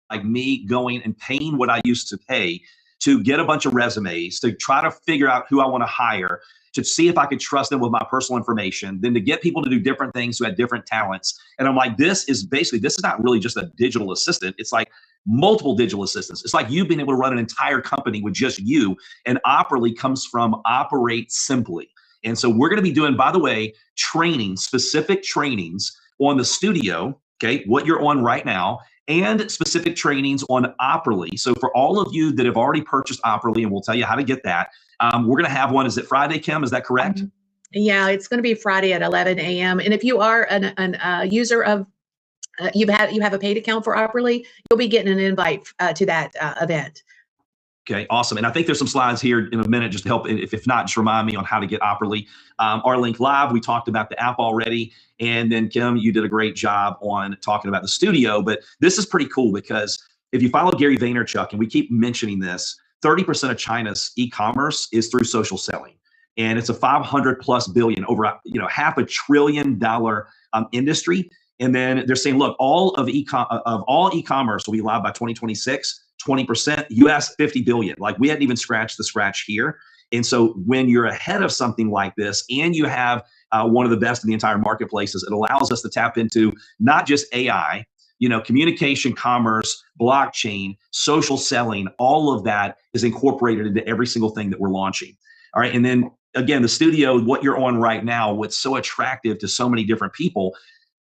like me going and paying what I used to pay to get a bunch of resumes, to try to figure out who I want to hire, to see if I could trust them with my personal information, then to get people to do different things who had different talents. And I'm like, this is not really just a digital assistant. It's like multiple digital assistants. It's like you being able to run an entire company with just you. And Operly comes from operate simply. And so we're going to be doing, by the way, specific trainings on the studio, okay, what you're on right now, and specific trainings on Operly. So for all of you that have already purchased Operly, and we'll tell you how to get that, we're going to have one. Is it Friday, Kim? Is that correct? Yeah, it's going to be Friday at 11 a.m. And if you are a user of, you have a paid account for Operly, you'll be getting an invite to that event. Okay, awesome. And I think there's some slides here in a minute just to help. If not, just remind me on how to get Operly. Our link live, we talked about the app already. And then Kim, you did a great job on talking about the studio. But this is pretty cool because if you follow Gary Vaynerchuk, and we keep mentioning this, 30% of China's e-commerce is through social selling. And it's a 500+ billion, over $500 billion industry. And then they're saying, look, all e-commerce will be live by 2026. 20%, US 50 billion. Like we hadn't even scratched the scratch here. And so when you're ahead of something like this and you have one of the best in the entire marketplaces, it allows us to tap into not just AI, communication, commerce, blockchain, social selling, all of that is incorporated into every single thing that we're launching. All right. And then again, the studio, what you're on right now, what's so attractive to so many different people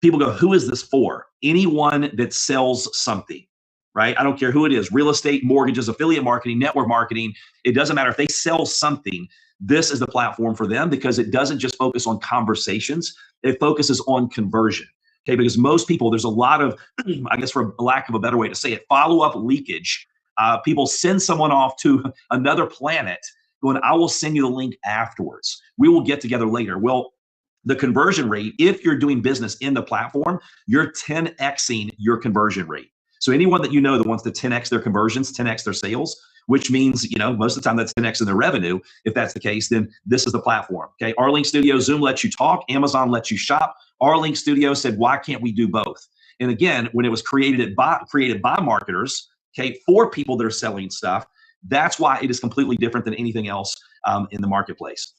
go, who is this for? Anyone that sells something. Right? I don't care who it is, real estate, mortgages, affiliate marketing, network marketing. It doesn't matter if they sell something. This is the platform for them because it doesn't just focus on conversations. It focuses on conversion. Okay. Because most people, there's a lot of, I guess for lack of a better way to say it, follow-up leakage. People send someone off to another planet going, I will send you the link afterwards. We will get together later. Well, the conversion rate, if you're doing business in the platform, you're 10xing your conversion rate. So anyone that that wants to 10x their conversions, 10x their sales, which means, most of the time that's 10x in their revenue. If that's the case, then this is the platform. Okay. Our Link Studio, Zoom lets you talk, Amazon lets you shop. Our Link Studio said, why can't we do both? And again, when it was created by marketers, okay, for people that are selling stuff, that's why it is completely different than anything else in the marketplace.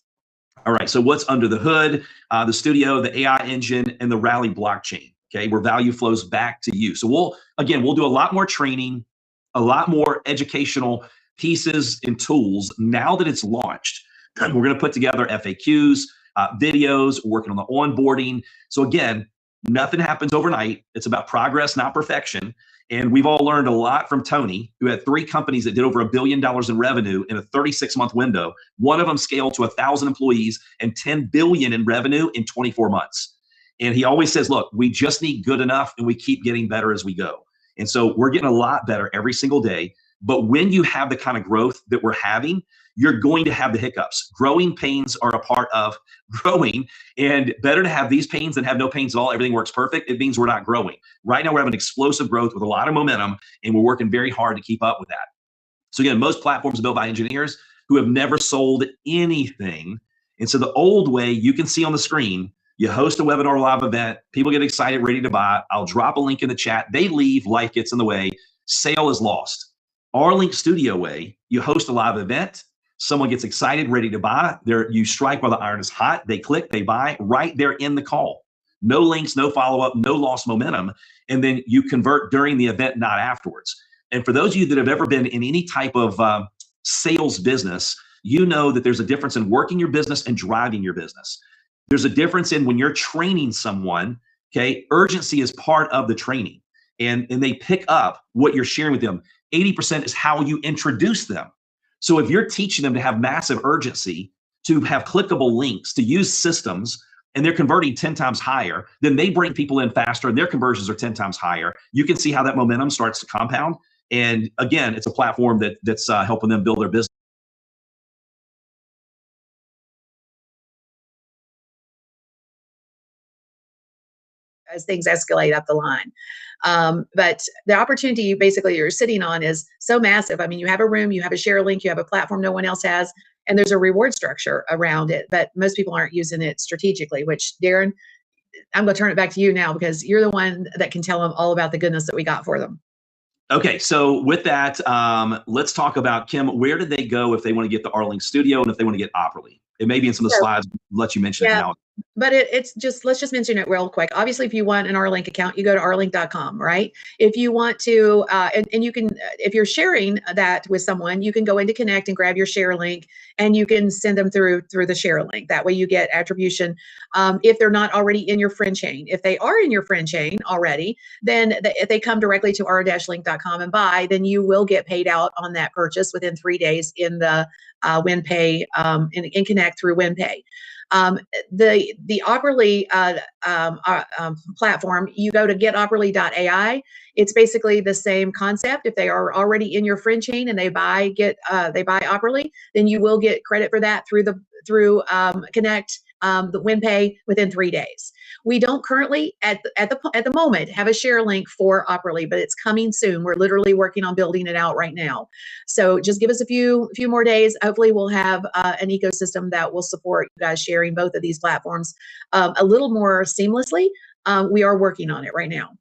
All right. So what's under the hood? The studio, the AI engine, and the Rally blockchain. Okay, where value flows back to you. So we'll do a lot more training, a lot more educational pieces and tools now that it's launched. We're going to put together FAQs, videos, working on the onboarding. So again, nothing happens overnight. It's about progress, not perfection. And we've all learned a lot from Tony, who had 3 companies that did over $1 billion in revenue in a 36-month window. One of them scaled to 1,000 employees and 10 billion in revenue in 24 months. And he always says, look, we just need good enough and we keep getting better as we go. And so we're getting a lot better every single day. But when you have the kind of growth that we're having, you're going to have the hiccups. Growing pains are a part of growing, and better to have these pains than have no pains at all. Everything works perfect. It means we're not growing. Right now, we're having explosive growth with a lot of momentum, and we're working very hard to keep up with that. So again, most platforms are built by engineers who have never sold anything. And so the old way, you can see on the screen, you host a webinar live event, people get excited, ready to buy. I'll drop a link in the chat. They leave, life gets in the way, sale is lost. Our Link Studio way, you host a live event, someone gets excited, ready to buy. You strike while the iron is hot, they click, they buy right there in the call. No links, no follow-up, no lost momentum. And then you convert during the event, not afterwards. And for those of you that have ever been in any type of sales business, you know that there's a difference in working your business and driving your business. There's a difference in when you're training someone, okay, urgency is part of the training. And they pick up what you're sharing with them. 80% is how you introduce them. So if you're teaching them to have massive urgency, to have clickable links, to use systems, and they're converting 10 times higher, then they bring people in faster and their conversions are 10 times higher. You can see how that momentum starts to compound. And again, it's a platform that's helping them build their business. As things escalate up the line. But the opportunity you're sitting on is so massive. I mean, you have a room, you have a share link, you have a platform no one else has, and there's a reward structure around it, but most people aren't using it strategically, which, Darin, I'm going to turn it back to you now because you're the one that can tell them all about the goodness that we got for them. Okay, so with that, let's talk about, Kim, where do they go if they want to get the Arlink Studio and if they want to get Opperly? It may be in some of the slides, let you mention it Yeah, now. but it's just, let's just mention it real quick. Obviously, if you want an Rlink account, you go to rlink.com, right? If you want to, and you can, if you're sharing that with someone, you can go into Connect and grab your share link, and you can send them through the share link. That way, you get attribution. If they're not already in your friend chain, if they are in your friend chain already, then if they come directly to r-link.com and buy, then you will get paid out on that purchase within 3 days in the WinPay, in Connect through WinPay. The Opperly platform, you go to getopperly.ai. It's basically the same concept. If they are already in your friend chain and they buy Opperly, then you will get credit for that through Connect, the WinPay within 3 days. We don't currently at the moment have a share link for Opperly, but it's coming soon. We're literally working on building it out right now. So just give us a few more days. Hopefully, we'll have an ecosystem that will support you guys sharing both of these platforms a little more seamlessly. We are working on it right now.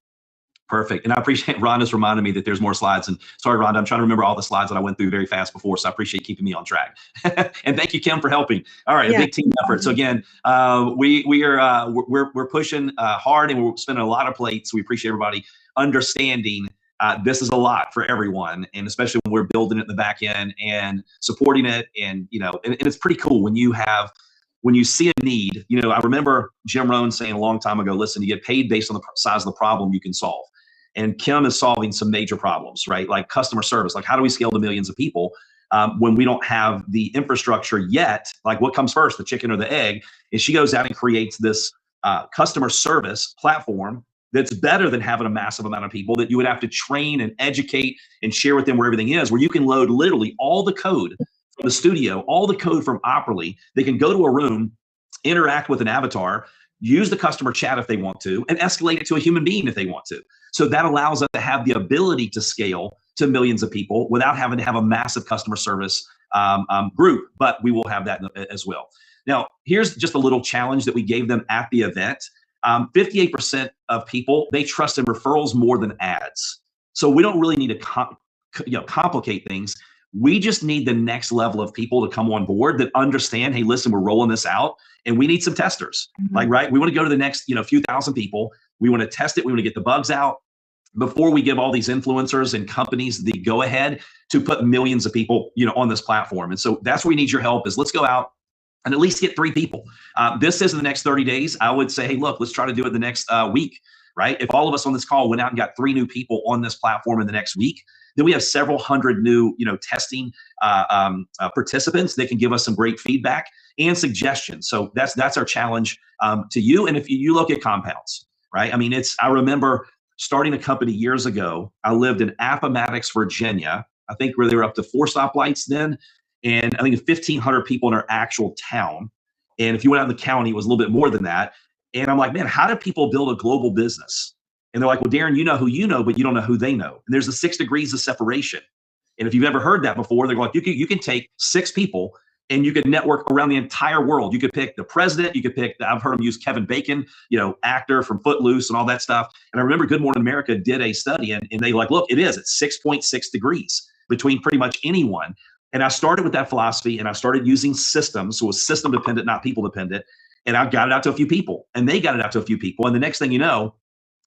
Perfect. And I appreciate Rhonda's reminding me that there's more slides. And sorry, Rhonda, I'm trying to remember all the slides that I went through very fast before. So I appreciate keeping me on track. And thank you, Kim, for helping. All right, yeah. A big team effort. So again, we're pushing hard, and we're spinning a lot of plates. We appreciate everybody understanding this is a lot for everyone, and especially when we're building it in the back end and supporting it. And and it's pretty cool when you see a need. I remember Jim Rohn saying a long time ago, listen, you get paid based on the size of the problem you can solve. And Kim is solving some major problems, right? Like customer service. Like, how do we scale to millions of people when we don't have the infrastructure yet? Like, what comes first, the chicken or the egg? And she goes out and creates this customer service platform that's better than having a massive amount of people that you would have to train and educate and share with them where everything is, where you can load literally all the code from the studio, all the code from Opperly. They can go to a room, interact with an avatar, use the customer chat if they want to, and escalate it to a human being if they want to. So that allows us to have the ability to scale to millions of people without having to have a massive customer service group, but we will have that as well. Now, here's just a little challenge that we gave them at the event. 58% of people, they trust in referrals more than ads. So we don't really need to complicate things. We just need the next level of people to come on board that understand, hey, listen, we're rolling this out and we need some testers. Like, right, we want to go to the next, few thousand people. We want to test it. We want to get the bugs out before we give all these influencers and companies the go ahead to put millions of people, on this platform. And so that's where we need your help. Is let's go out and at least get 3 people. This is in the next 30 days. I would say, hey, look, let's try to do it the next week, right? If all of us on this call went out and got 3 new people on this platform in the next week, then we have several hundred new, testing participants that can give us some great feedback and suggestions. So that's our challenge to you. And if you look at compounds, right? I mean, I remember starting a company years ago. I lived in Appomattox, Virginia. I think where they were up to 4 stoplights then. And I think 1,500 people in our actual town. And if you went out in the county, it was a little bit more than that. And I'm like, man, how do people build a global business? And they're like, well, Darin, you know who you know, but you don't know who they know. And there's the 6 degrees of separation. And if you've ever heard that before, they're like, you can take 6 people and you could network around the entire world. You could pick the president. You could pick, I've heard them use Kevin Bacon, actor from Footloose and all that stuff. And I remember Good Morning America did a study and they like, look, it's 6.6 degrees between pretty much anyone. And I started with that philosophy and I started using systems. So it was system dependent, not people dependent. And I got it out to a few people and they got it out to a few people. And the next thing you know,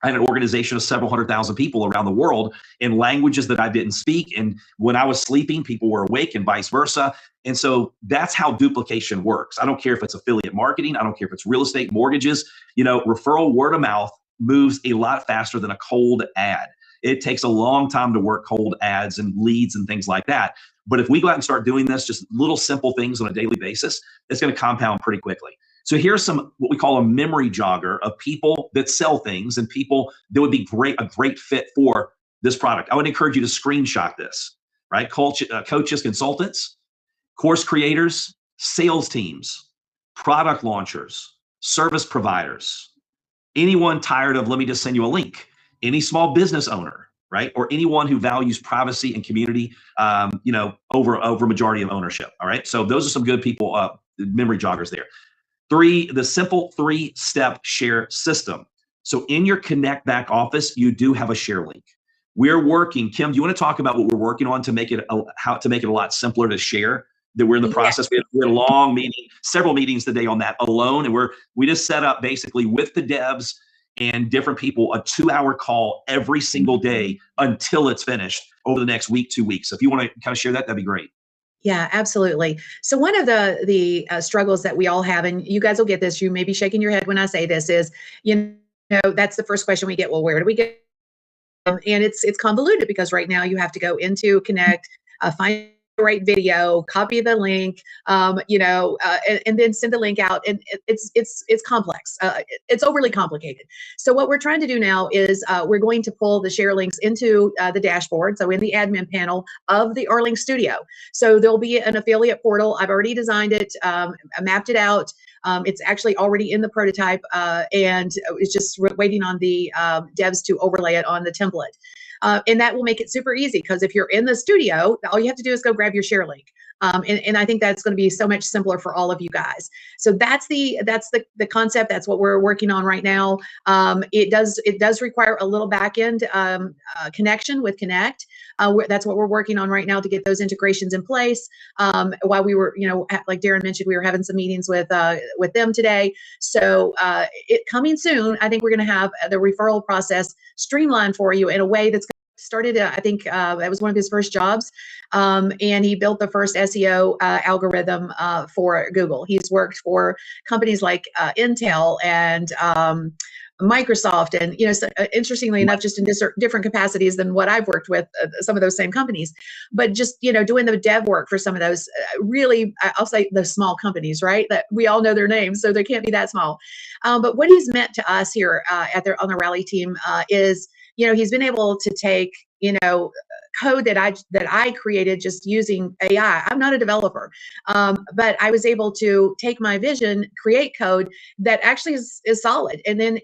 I had an organization of several 100,000 people around the world in languages that I didn't speak. And when I was sleeping, people were awake and vice versa. And so that's how duplication works. I don't care if it's affiliate marketing. I don't care if it's real estate, mortgages, referral, word of mouth moves a lot faster than a cold ad. It takes a long time to work cold ads and leads and things like that. But if we go out and start doing this, just little simple things on a daily basis, it's going to compound pretty quickly. So here's some, what we call a memory jogger of people that sell things and people that would be a great fit for this product. I would encourage you to screenshot this, right? Coaches, consultants, course creators, sales teams, product launchers, service providers, anyone tired of, let me just send you a link, any small business owner, right? Or anyone who values privacy and community, over majority of ownership. All right. So those are some good people, memory joggers there. 3, the simple 3-step share system. So in your Connect back office, you do have a share link. We're working. Kim, do you want to talk about what we're working on to make it how to make it a lot simpler to share? That we're in the process. We had a long meeting, several meetings today on that alone, and we just set up basically with the devs and different people a 2-hour call every single day until it's finished over the next week, 2 weeks. So if you want to kind of share that, that'd be great. Yeah, absolutely. So one of the struggles that we all have, and you guys will get this, you may be shaking your head when I say this, is, you know, that's the first question we get. Well, where do we get? And it's convoluted because right now you have to go into Connect, find the right video, copy the link, and then send the link out. And it's complex. It's overly complicated. So what we're trying to do now is we're going to pull the share links into the dashboard. So in the admin panel of the Arlink Studio. So there'll be an affiliate portal. I've already designed it, I mapped it out. It's actually already in the prototype, and it's just waiting on the devs to overlay it on the template. And that will make it super easy, because if you're in the studio, all you have to do is go grab your share link. And I think that's going to be so much simpler for all of you guys. So that's the concept. That's what we're working on right now. It does require a little back end connection with Connect. That's what we're working on right now to get those integrations in place. While we were, like Darin mentioned, we were having some meetings with them today. So it coming soon. I think we're going to have the referral process streamlined for you in a way that's started. I think that was one of his first jobs, and he built the first SEO algorithm for Google. He's worked for companies like Intel and Microsoft, and so, interestingly enough, just in different capacities than what I've worked with some of those same companies. But just doing the dev work for some of those really, I'll say the small companies, right? That we all know their names, so they can't be that small. But what he's meant to us here on the Rally team is, he's been able to take, code that I created just using AI. I'm not a developer, but I was able to take my vision, create code that actually is solid, and then